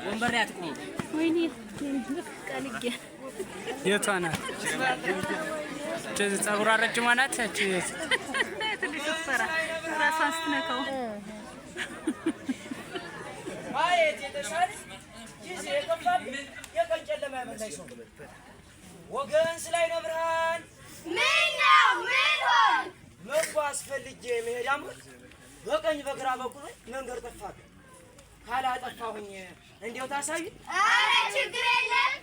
ወንበር ላይ አትቆሙ። ወይኔ ቀልቄ የቷና ፀጉሯ ረጅሟ ናት። ትንሽ ስትፈራ ራሷን ስትነካው ማየት የተሻለ ጊዜ የከፋብኝ የቀን ጨለማ ያመላሽ ሰው ወገን ስላይ ነው ብርሃን ምን ነው ምን ሆን መጓዝ ፈልጌ መሄድ አምሮት በቀኝ በግራ በኩል መንገድ ጠፋብኝ። ካላጠፋሁኝ እንዴው ታሳይ። አረ ችግር የለም።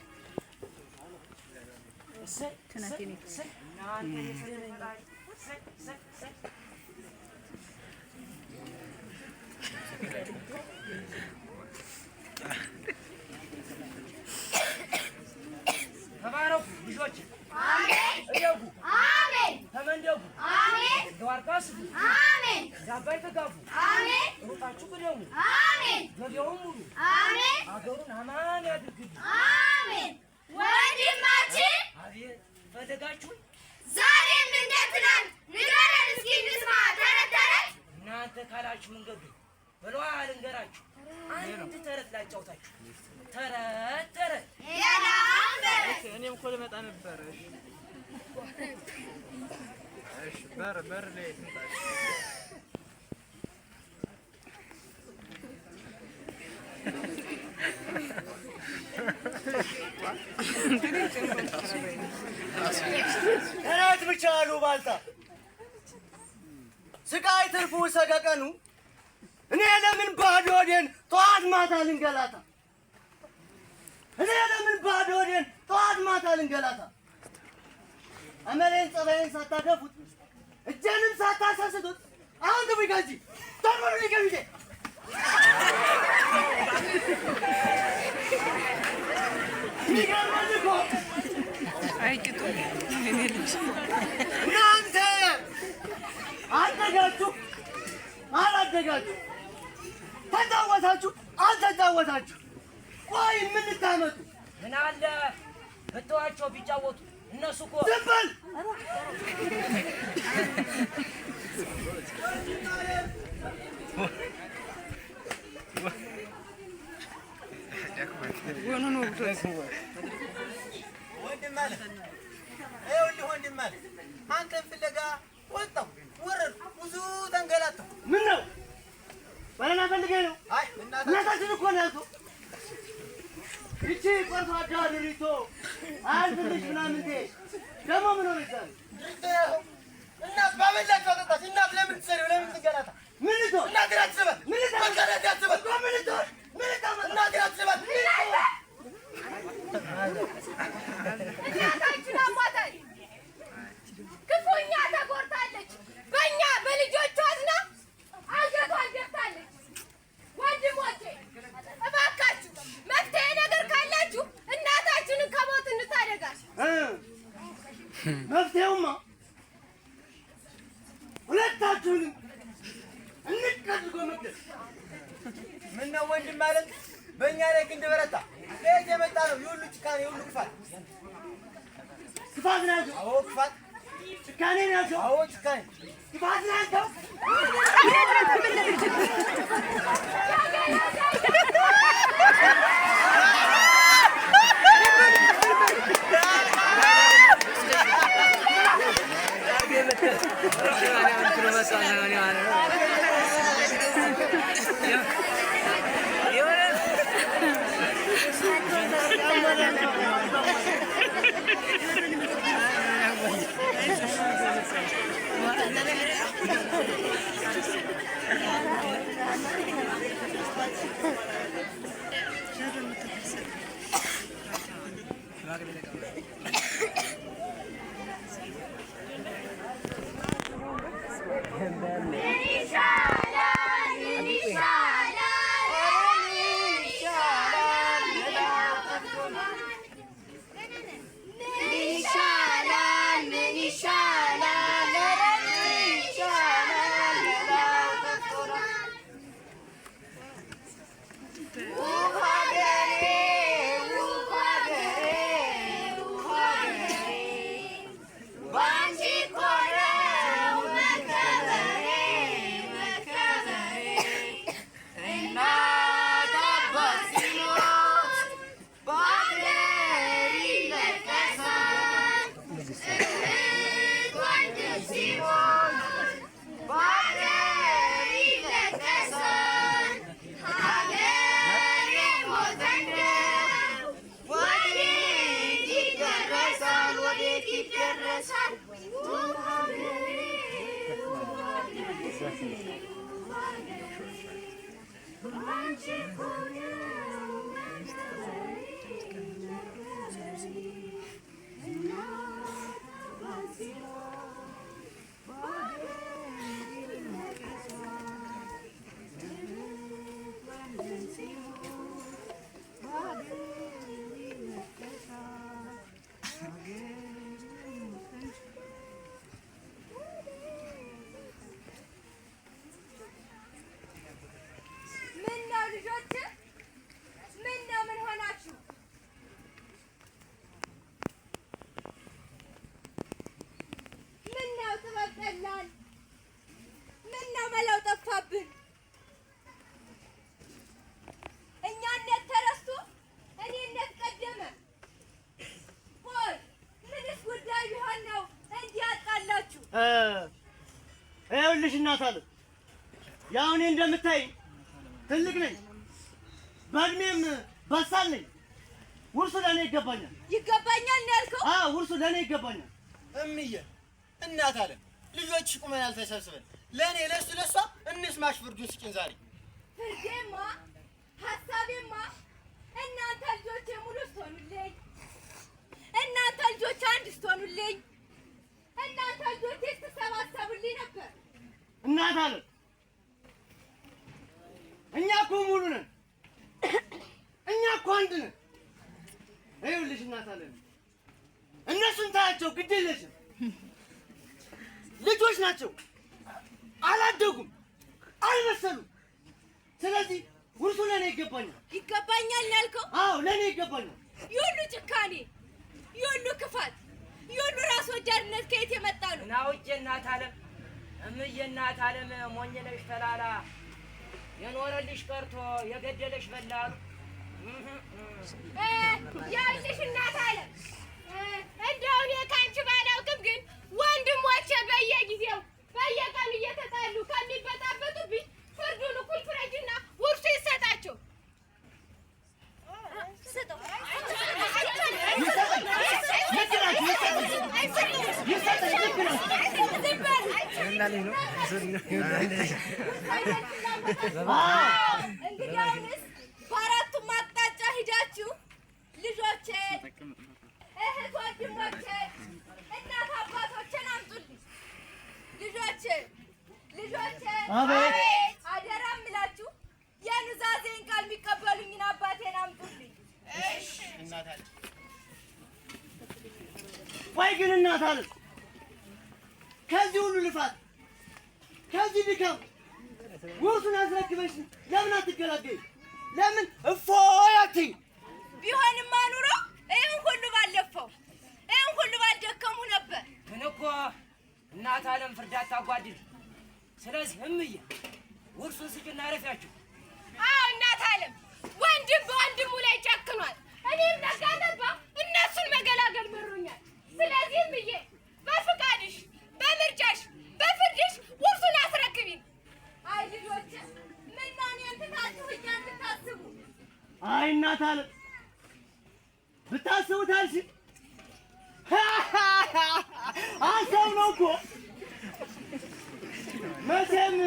ተባረኩ ልጆች። አሜን እደጉ። አሜን ተመንደጉ። አሜን ተዋርቃሱ። አሜን ዛባይ ተጋፉ። አሜን ሩጣችሁ ቅደሙ። አሜን ገበያውን ሙሉ። አሜን አገሩን አማን ያድርግልኝ። አሜን። ወንድማችን አቤት ፈለጋችሁኝ? ዛሬም እንደ ትናንት ንገረን እስኪ እንስማ። ተረት ተረት እናንተ ካላችሁ መንገዱ በለዋ ልንገራችሁ። አንድ ተረት ላጫውታችሁ። ተረት ተረት የላምበት እኔም እኮ ልመጣ ነበር። እሺ በር ላይ ትምጣ። ተረት ብቻ አሉ ባልታ ስቃይ ትርፉ ሰቀቀኑ እኔ ለምን ባዶ ሆዴን ጠዋት ማታ ልንገላታ? እኔ ለምን ባዶ ሆዴን ጠዋት ማታ ልንገላታ? አመሌን ጸባይን ሳታገፉት እጄንም ሳታሳስቱት አሁን ግቡ ይጋጂ ተርመኑ ሊገቢቴ ሚገርመን እኮ አይቅጡ እኔ ልጅ እናንተ አደጋችሁ አላደጋችሁ ተጫወታችሁ አልተጫወታችሁ ቆይ ምን ልታመጡ? ምን አለ ብተዋቸው ቢጫወቱ እነሱ እኮ ዝም በል ወንድም አለ ይኸውልህ ወንድም አለ አንተን ፍለጋ ወጣሁ ወረድኩ ብዙ ተንገላታሁ። ምን ነው በለና ፈልገኝ ነው? አይ እናታችን እኮ ነው ያልኩህ። ይቺ ቆርሶ አዳሪቶ አልፈልሽ ምናምንቴ ደግሞ ምን ሆነች ዛሬ? እናት ባበላችሁ አጠጣች። እናት ለምን ትሰሪው? ለምን ትንገላታ? ምን ልትሆን? እናት አትስበት። ምን ልትሆን? መንገድ አትስበት። ምን ልትሆን? ምን ልታመጣ? እናት አትስበት። እናታችን አሟታል፣ ክፉኛ ተጎድታለች። በእኛ በልጆቿ አዝና አንገቷን ደፍታለች። ወንድሞቼ እባካችሁ መፍትሄ ነገር ካላችሁ እናታችንን ከሞት እንታደጋት። መፍትሄውማ ሁለታችሁንም እንቀጥጎ መግደል። ምነው ወንድም ማለት በእኛ ላይ ክንድ በረታ? ከየት የመጣ ነው የሁሉ ጭካኔ የሁሉ ክፋት? ክፋት ናቸው። አዎ ክፋት። ጭካኔ ናቸው። አዎ ጭካኔ። ክፋት ናቸው። ይደረሳል ይኸውልሽ እናት አለ ያው እኔ እንደምታይ ትልቅ ነኝ፣ በእድሜም በሳል ነኝ። ውርሱ ለእኔ ይገባኛል። ይገባኛል ነው ያልከው? አዎ ውርሱ ለእኔ ይገባኛል። እምዬ እናት አለ ልጆች ቁመናል ተሰብስበን ለእኔ ለሱ ለሷ እንስማሽ ፍርዱን ስጭን ዛሬ። ፍርዴማ ሀሳቤማ እናንተ ልጆቼ ሙሉ ስትሆኑልኝ፣ እናንተ ልጆች አንድ ስትሆኑልኝ፣ እናንተ ልጆቼ ስትሰባሰቡልኝ ነበር። እናት አለ እኛ እኮ ሙሉ ነን፣ እኛ እኮ አንድ ነን። ይኸውልሽ እናት አለ እነሱን ታያቸው ግድ የለሽም፣ ልጆች ናቸው፣ አላደጉም፣ አልመሰሉም። ስለዚህ ውርሱ ለእኔ ይገባኛል። ይገባኛል ነው ያልከው? አዎ ለእኔ ይገባኛል። የሁሉ ጭካኔ፣ የሁሉ ክፋት፣ የሁሉ ራስ ወዳድነት ከየት የመጣ ነው? ናውጄ እናት አለም እምዬ እናት አለም ሞኝ ነሽ ተላላ የኖረልሽ ቀርቶ የገደለሽ በላሉ። ያልሽ እናት አለም እንደው እኔ ከአንቺ ባላውቅም ግን ወንድሞቼ በየጊዜው በየቀኑ እየተጣሉ ከሚበጣበጡብኝ ፍርዱን እኩል ፍረጅና ውርሱ ይሰጣቸው። እንግዲያውንስ በአራቱም አቅጣጫ ሂዳችሁ ልጆቼ፣ እህት ወንድሞቼ፣ እናት አባቶቼን አምጡልኝ። ልጆቼ አቤት አደራ እምላችሁ የኑዛዜን ቃል የሚቀበሉኝን አባቴን አምጡልኝ። እሺ እናት አለ ቆይ ግን እናት አለ ከዚህ ሁሉ ልፋት ከዚህ ድካም ውርሱን አስረክበሽ ለምን አትገላገኝ? ለምን እፎይ አትይኝ? ቢሆንማ ኑሮ ይህን ሁሉ ባለፈው ይህን ሁሉ ባልደከሙ ነበር። ግን እኮ እናት አለም ፍርድ አታጓድል። ስለዚህ እምዬ ውርሱን ስጭና ረፊያችሁ። አዎ እናት አለም ወንድም በወንድሙ ላይ ጨክኗል። እኔም ነጋጠባ እነሱን መገላገል መሮኛል። ስለዚህ እምዬ በፍቃድሽ፣ በምርጫሽ፣ በፍርድሽ ውርሱን አስረክቢን። አይ ልጆች ምነው እኔን ትታችሁ እኛን ብታስቡ? አይ እናት አለ ብታስቡት አልሽ አሰብ ነው እኮ መቼም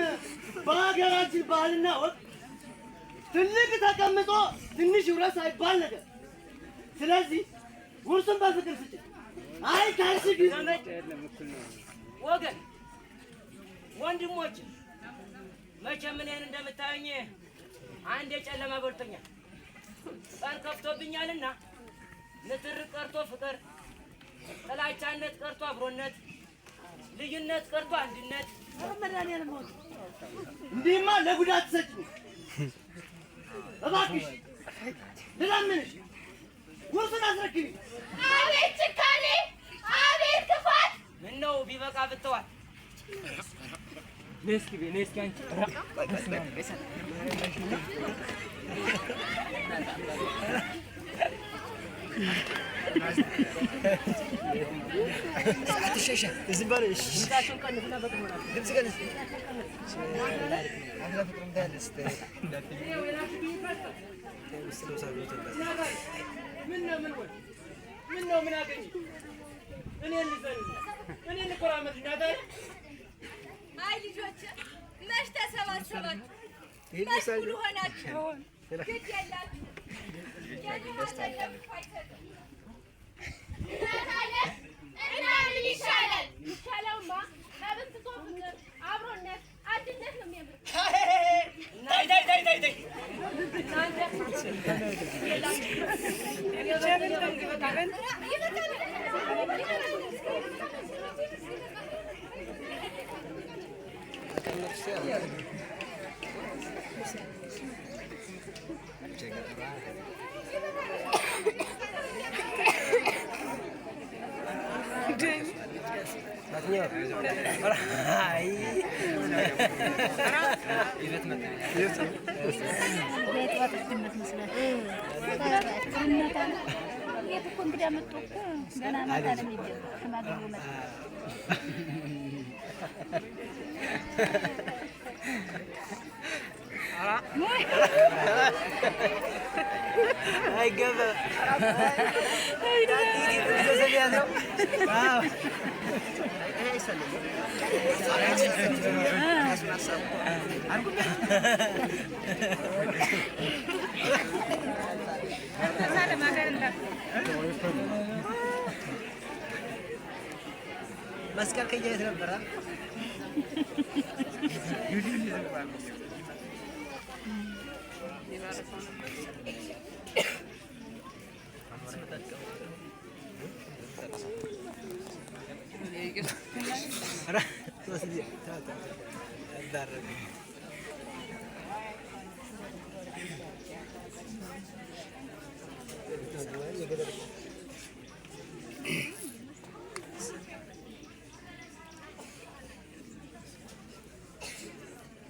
በሀገራችን ባህልና ወግ ትልቅ ተቀምጦ ትንሽ ውረስ አይባል ነገር። ስለዚህ ውርሱን በፍቅር ስጭ። አይ ካልሽ ግን ወገን ወንድሞች መቼም እኔን እንደምታዩኝ አንድ የጨለማ በልቶኛል። ቀን ከፍቶብኛልና ንትርክ ቀርቶ ፍቅር፣ ጥላቻነት ቀርቶ አብሮነት፣ ልዩነት ቀርቶ አንድነት። መድኃኒዓለም እንዲህማ ለጉዳት ትሰጪኝ። እባክሽ ልለምንሽ ውርሱን አስረክቢ። አቤት ጭካኔ! አቤት ክፋት! ምነው ቢበቃ ብተዋል። ነስኪ አንቺ አትሸሸ እዚህ ባለሽ ድምጽ ቀንስ አንተ ፍቅር እንዳለስ ምነው ምን አገኘ? እኔ ልቆራመድ እናታለ አይ ልጆች መች ተሰባሰባችሁ? መች ሙሉ ሆናችሁ? ግድ የላችሁ እና ምን ይሻላል? ይሻለውማ ከብንትቶ ፍቅር፣ አብሮነት፣ አንድነት ነው የሚያምር። መስቀል ከየት ነበረ?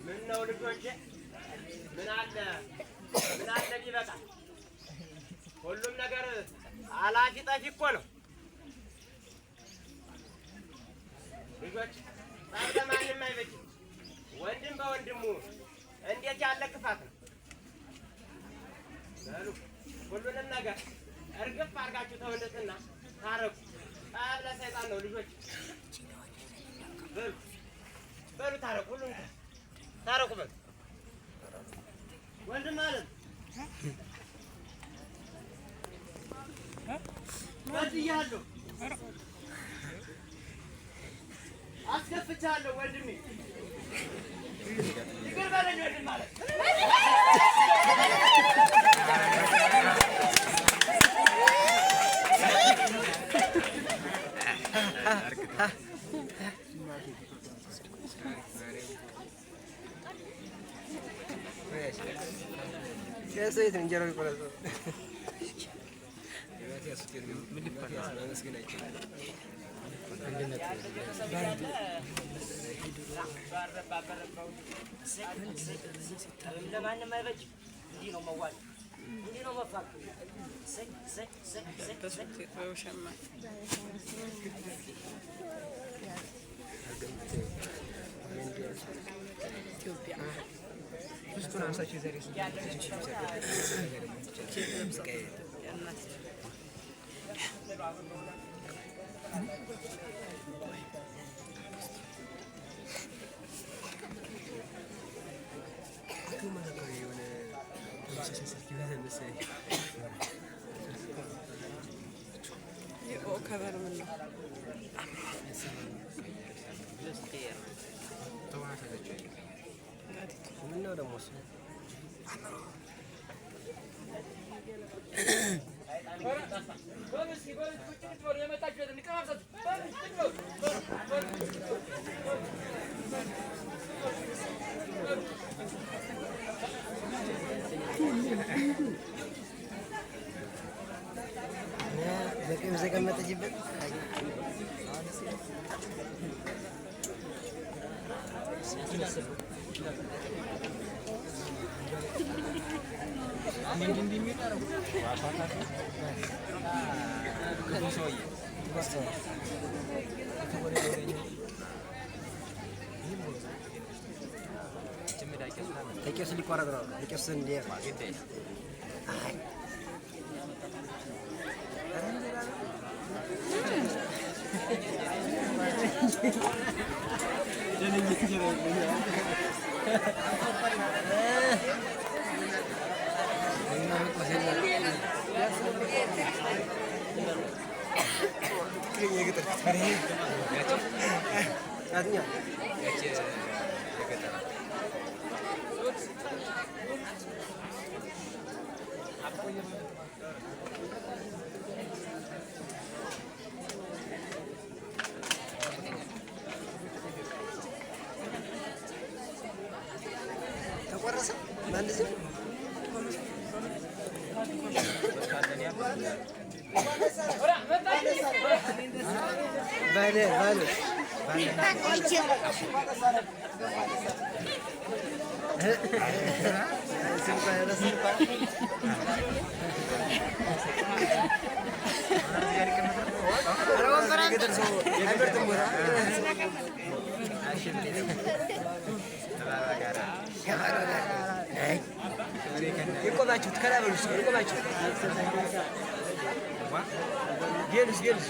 ምነው ልጆቼ ምን አለ ቢበቃ ሁሉም ነገር አላፊ ጠፊ እኮ ነው። ልጆች ማንም አይበጅም። ወንድም በወንድሙ እንዴት ያለ ክፋት ነው! በሉ ሁሉንም ነገር እርግፍ አድርጋችሁ ተወንደትና ታረቁ። ጠብ ለሰይጣን ነው ልጆች። በሉ ታረቁ፣ ሁሉም ታረቁ። በሉ ወንድም ማለት በድያለሁ፣ አስከፍቻለሁ። ወንድሜ ይቅር በለኝ። ወንድም ማለት ከሰይት እንጀራው ይቆረጣል። ለማንም አይበጅ። እንዲህ ነው መዋል፣ እንዲህ ነው መፋቅ። ዘቀመጠችበት ተቄስ ሊቆረጥ ነው። ተቄስ እንደ የቆማችሁት ከላበሉ የቆማችሁት ጌልስ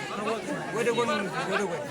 ወደ ጎን ወደ ጎን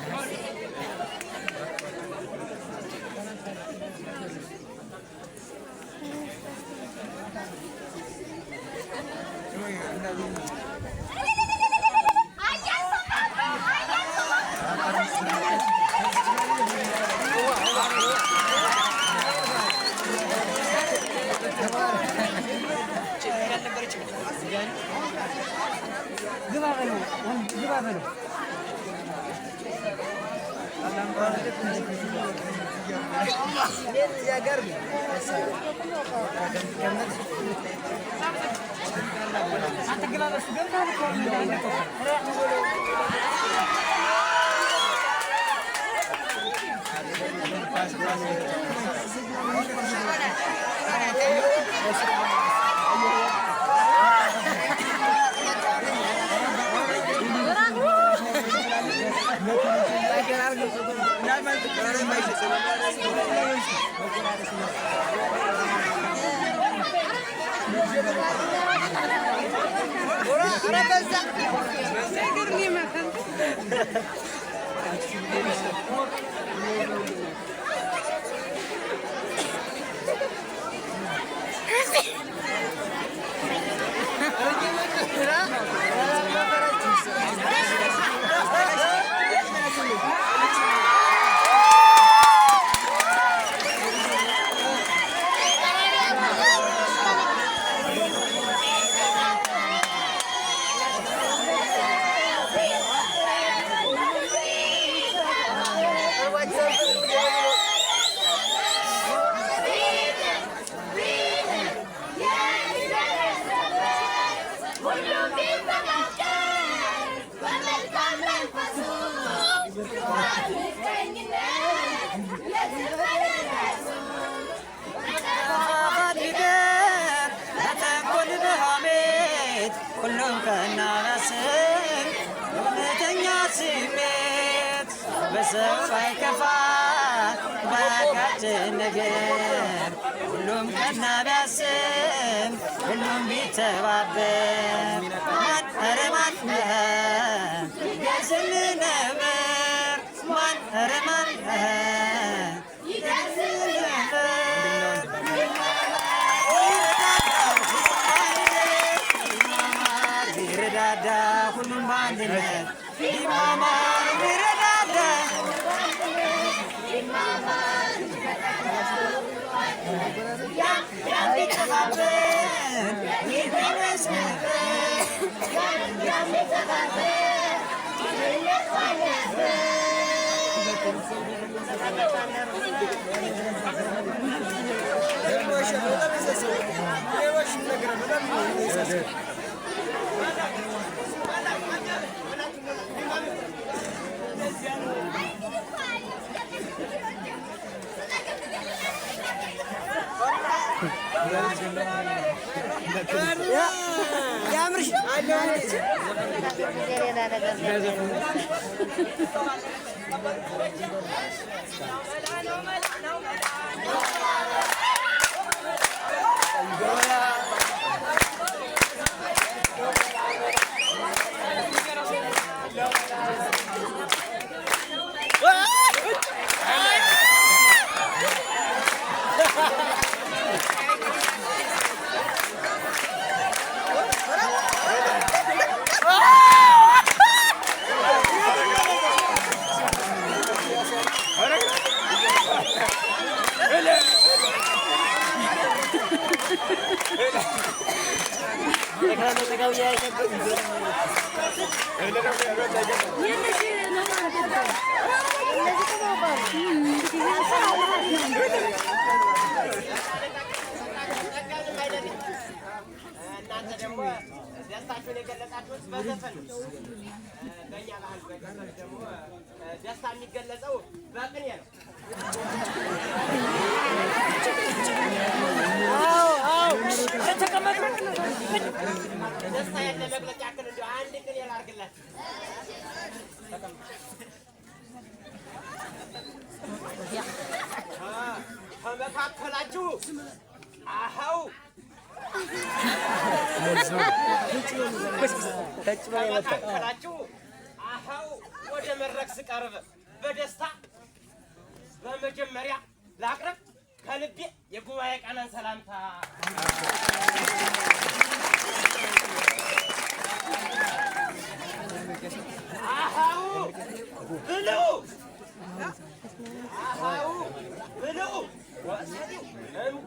ሁሉም ቀና ቢያስብ ሁሉም ቢተባበር ማን ኧረ ማን ይደርስልን ነበር ማን ኧረ ማን ይደርስልን ነበር ቢረዳዳ ሁሉም በአንድነት ቢማማር ቢረዳዳ በዘፈን በእኛ ባህል በገጠር ደግሞ ደስታ የሚገለጸው በቅኔ ነው። ደስታ ያለ መግለጫ ያክል እንደው አንድ ቅኔ ላድርግላችሁ። ከመካከላችሁ አሃው ከመካከላችሁ አሃው ወደ መድረክ ስቀርብ በደስታ በመጀመሪያ ላቅርብ ከልቤ የጉባኤ ቀናን ሰላምታ። አሃው ብሉ አሃው ብሉ ወሰዱ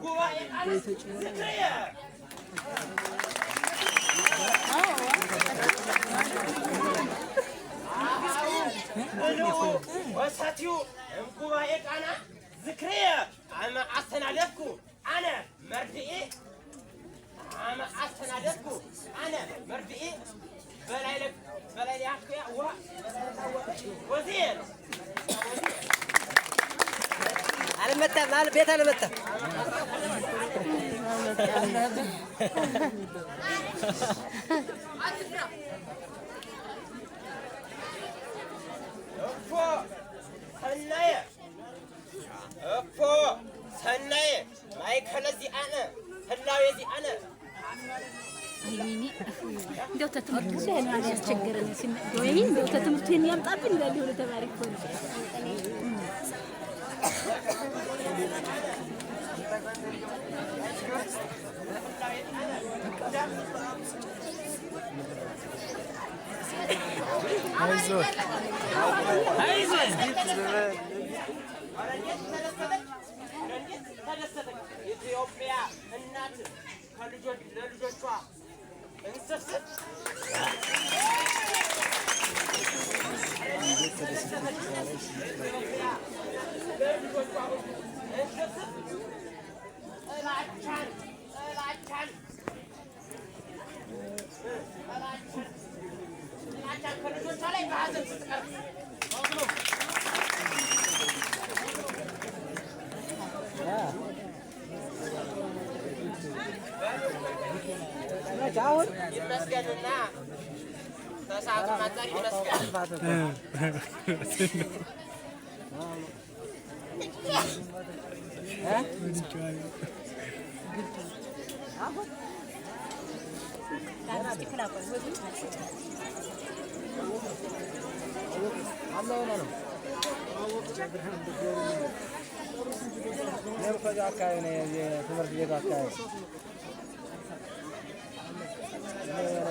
ጉባኤ ቀናን ዝክርየ ብሉ ወሰትዩ ጉባኤ ቃና ዝክርየ አመ አስተናደድኩ አነ መርድኤ አመ አስተናደድኩ አነ መርድኤ በላይ ያክያ ውሃ ወዚየ አልመጣም ማለት ቤት አልመጣም። እፎ ሰናየ ማእከለ ዚአነ ህላዌ ዚአነ እንደው ተትምህርቱ ላይ ያስቸገረን ወይ እንደው ተትምህርቱ የሚያምጣብን እንዳለ ሆነ ተማሪ እኮ ነው። ኢትዮጵያ እናት ለልጆቿ እንስስት ጥላቻን ከልጆቿ ላይ በሀዘን ስትቀርብ ይመስገንና ተሳቱ ማጣሪ ይመስገን።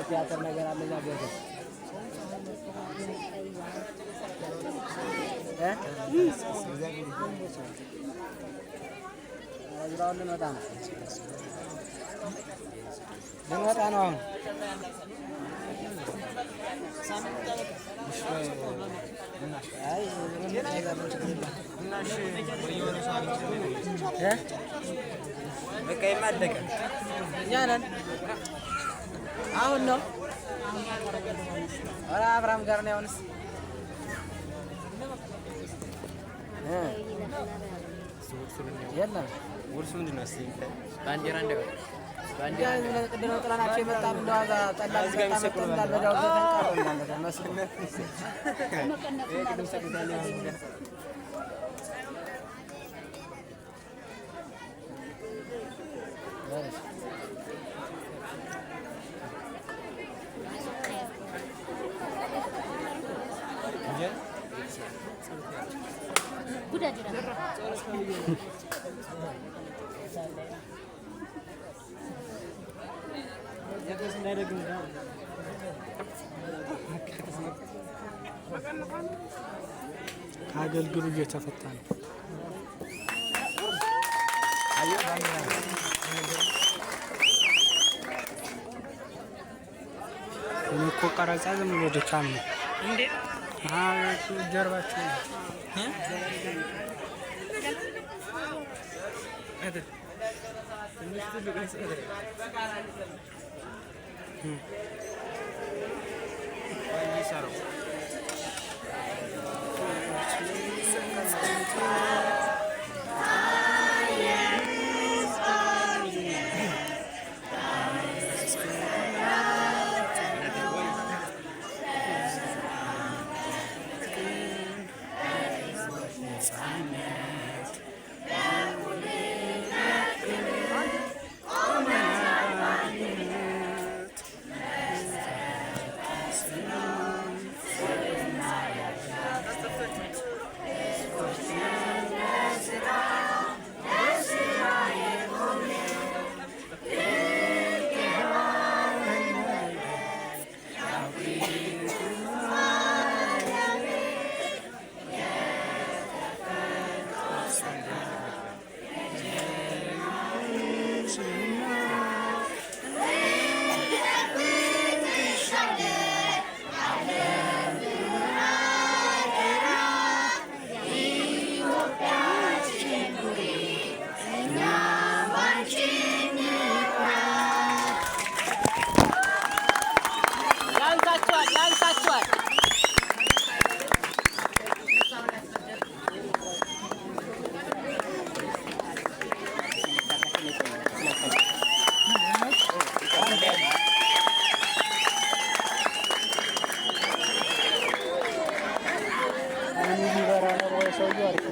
ቲያትር ነገር አለ እዛ ቤት ልንወጣ ነው አሁን በቃ የማደቀ እኛ ነን አሁን ነው ኧረ አብርሃም ጋር ነው አሁንስ የለም ውርሱ ምንድን ነው? እስኪ ባንዲራ እንደው ባንዲራ ለቅድመው ጥላናቸው የመጣ እንደው አዛ ጠላ መስቀል እንዳልበዳው ተንቀረው እንዳለ መስሉ አገልግሉ እየተፈታ ነው። እኔ እኮ ቀረጻ ዝም ብሎ ድካም ነው እንዴ? ጀርባችሁ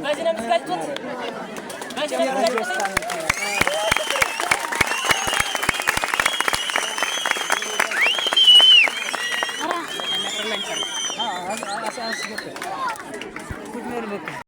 በዚህ ነው የምትገልጡት? በዚህ ነው የምትገልጡት?